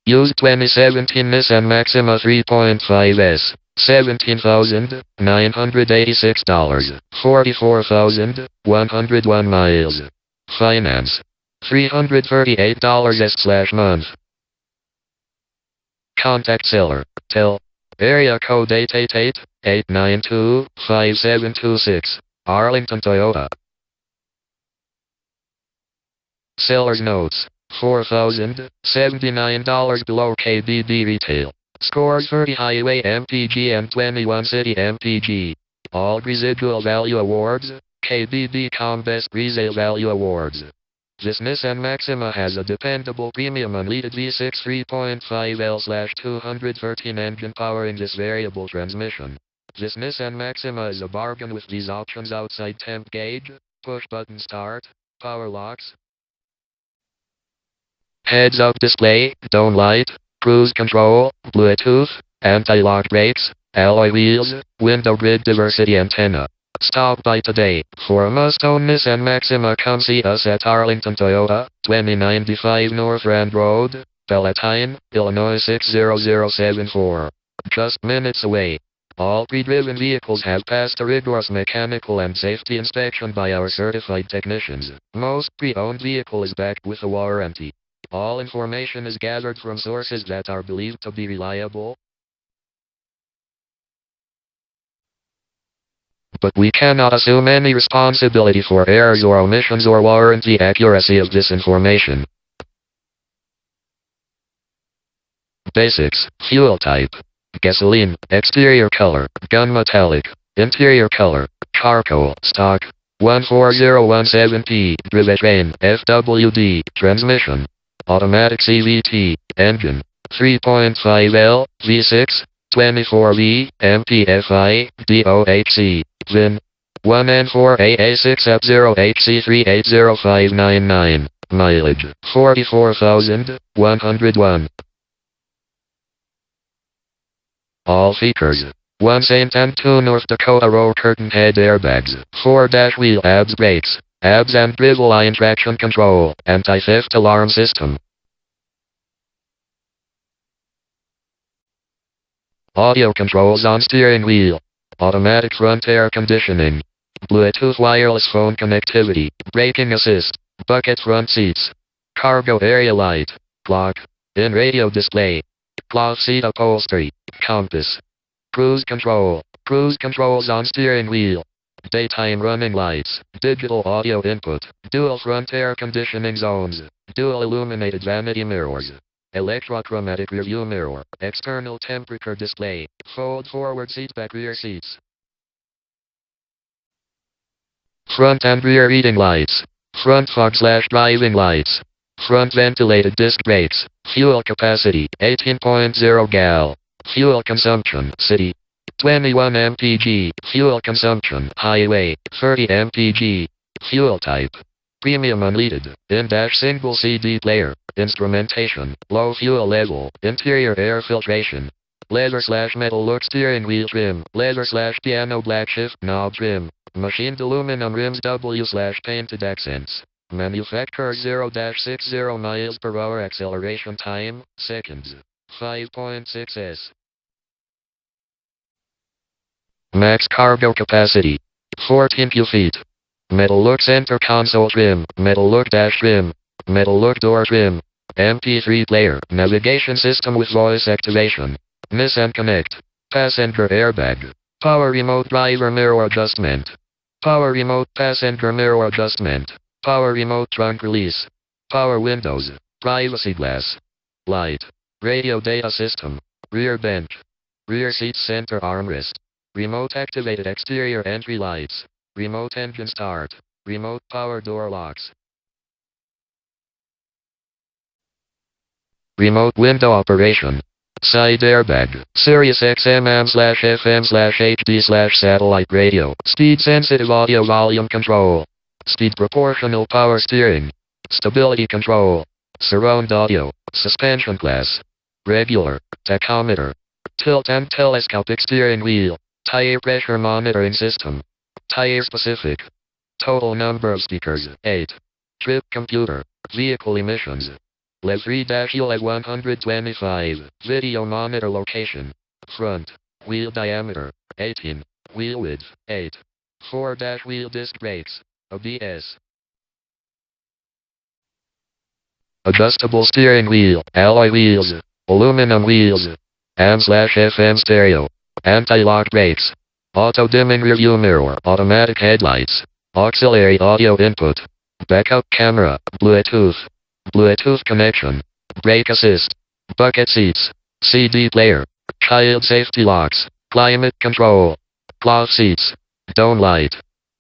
Used 2017 Nissan Maxima 3.5s. $17,986. 44,101 miles. Finance. $338/month. Contact seller. Tel. Area code 888-892-5726. Arlington, Toyota. Seller's notes. $4,079 below KBB retail. Scores 30 highway MPG and 21 city MPG. All residual value awards. KBB.com Best Resale Value Awards. This Nissan Maxima has a dependable premium unleaded V6 3.5L/213 engine powering this variable transmission. This Nissan Maxima is a bargain with these options: outside temp gauge, push-button start, power locks, heads-up display, dome light, cruise control, Bluetooth, anti-lock brakes, alloy wheels, window grid diversity antenna. Stop by today. For a must-own Nissan Maxima, come see us at Arlington Toyota, 2095 North Rand Road, Palatine, Illinois 60074. Just minutes away. All pre-driven vehicles have passed a rigorous mechanical and safety inspection by our certified technicians. Most pre-owned vehicle is backed with a warranty. All information is gathered from sources that are believed to be reliable, but we cannot assume any responsibility for errors or omissions or warranty accuracy of this information. Basics: fuel type, gasoline; exterior color, gunmetallic; interior color, charcoal; stock, 14017P; drivetrain, FWD; transmission, automatic CVT; engine, 3.5L, V6, 24V, MPFI, DOHC. VIN, 1N4AA6F0HC380599. Mileage, 44,101. All features: 1 St. and 2 North Dakota roll curtain head airbags, 4 dash wheel ABS brakes, ABS and drive line traction control, anti-theft alarm system. Audio controls on steering wheel. Automatic front air conditioning. Bluetooth wireless phone connectivity. Braking assist. Bucket front seats. Cargo area light. Clock. In-radio display. Cloth seat upholstery. Compass. Cruise control. Cruise controls on steering wheel. Daytime running lights. Digital audio input. Dual front air conditioning zones. Dual illuminated vanity mirrors. Electrochromatic rearview mirror. External temperature display. Fold forward seat back rear seats. Front and rear reading lights. Front fog/driving lights. Front ventilated disc brakes. Fuel capacity, 18.0 gal. Fuel consumption, city, 21 mpg. Fuel consumption, highway, 30 mpg. Fuel type, premium unleaded. In-dash single CD player. Instrumentation, low fuel level. Interior air filtration. Leather/metal look steering wheel trim. Leather/piano black shift knob trim. Machined aluminum rims W/painted accents. Manufacturer 0-60 miles per hour. Acceleration time, seconds, 5.6s. Max cargo capacity, 14 cu feet. Metal look center console trim. Metal look dash trim. Metal look door trim. MP3 player. Navigation system with voice activation. Nissan Connect. Passenger airbag. Power remote driver mirror adjustment. Power remote passenger mirror adjustment. Power remote trunk release. Power windows. Privacy glass. Light. Radio data system. Rear bench. Rear seat center armrest. Remote activated exterior entry lights. Remote engine start. Remote power door locks. Remote window operation. Side airbag. Sirius XM/FM/HD/satellite radio. Speed sensitive audio volume control. Speed proportional power steering. Stability control. Surround audio. Suspension class. Regular. Tachometer. Tilt and telescopic steering wheel. Tire pressure monitoring system. Tire specific. Total number of speakers, 8. Trip computer. Vehicle emissions. Left 3-wheel at 125. Video monitor location. Front. Wheel diameter. 18. Wheel width. 8. 4-wheel disc brakes. ABS. Adjustable steering wheel. Alloy wheels. Aluminum wheels. AM/FM stereo. Anti-lock brakes. Auto-dimming rearview mirror. Automatic headlights. Auxiliary audio input. Backup camera. Bluetooth. Bluetooth connection. Brake assist. Bucket seats. CD player. Child safety locks. Climate control. Cloth seats. Dome light.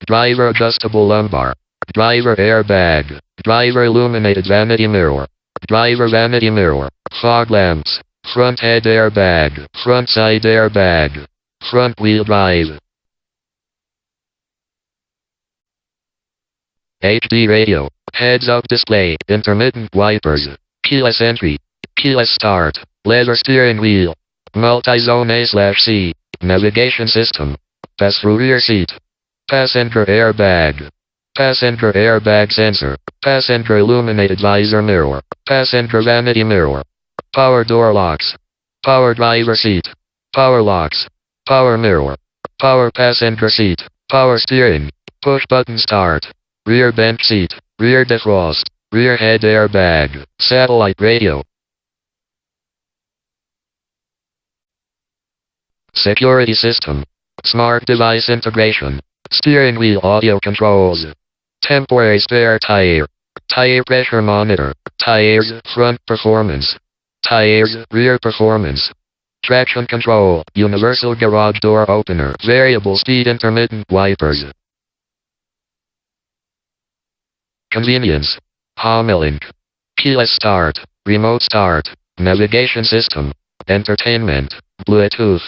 Driver adjustable lumbar. Driver airbag. Driver illuminated vanity mirror. Driver vanity mirror. Fog lamps. Front head airbag. Front side airbag. Front wheel drive. HD radio. Heads-up display. Intermittent wipers. Keyless entry. Keyless start. Leather steering wheel. Multi-zone A/C. Navigation system. Pass-through rear seat. Passenger airbag. Passenger airbag sensor. Passenger illuminated visor mirror. Passenger vanity mirror. Power door locks. Power driver seat. Power locks. Power mirror. Power passenger seat. Power steering. Push button start. Rear bench seat. Rear defrost. Rear head airbag. Satellite radio. Security system. Smart device integration. Steering wheel audio controls. Temporary spare tire. Tire pressure monitor. Tires front performance. Tires rear performance. Traction control. Universal garage door opener. Variable speed intermittent wipers. Convenience. Homelink. Keyless start. Remote start. Navigation system. Entertainment. Bluetooth.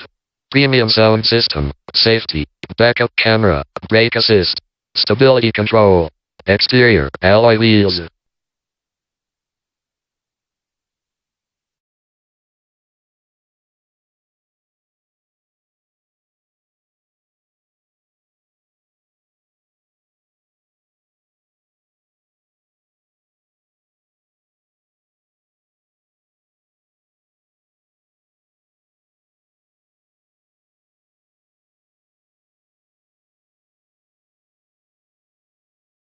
Premium sound system. Safety. Backup camera. Brake assist. Stability control. Exterior. Alloy wheels.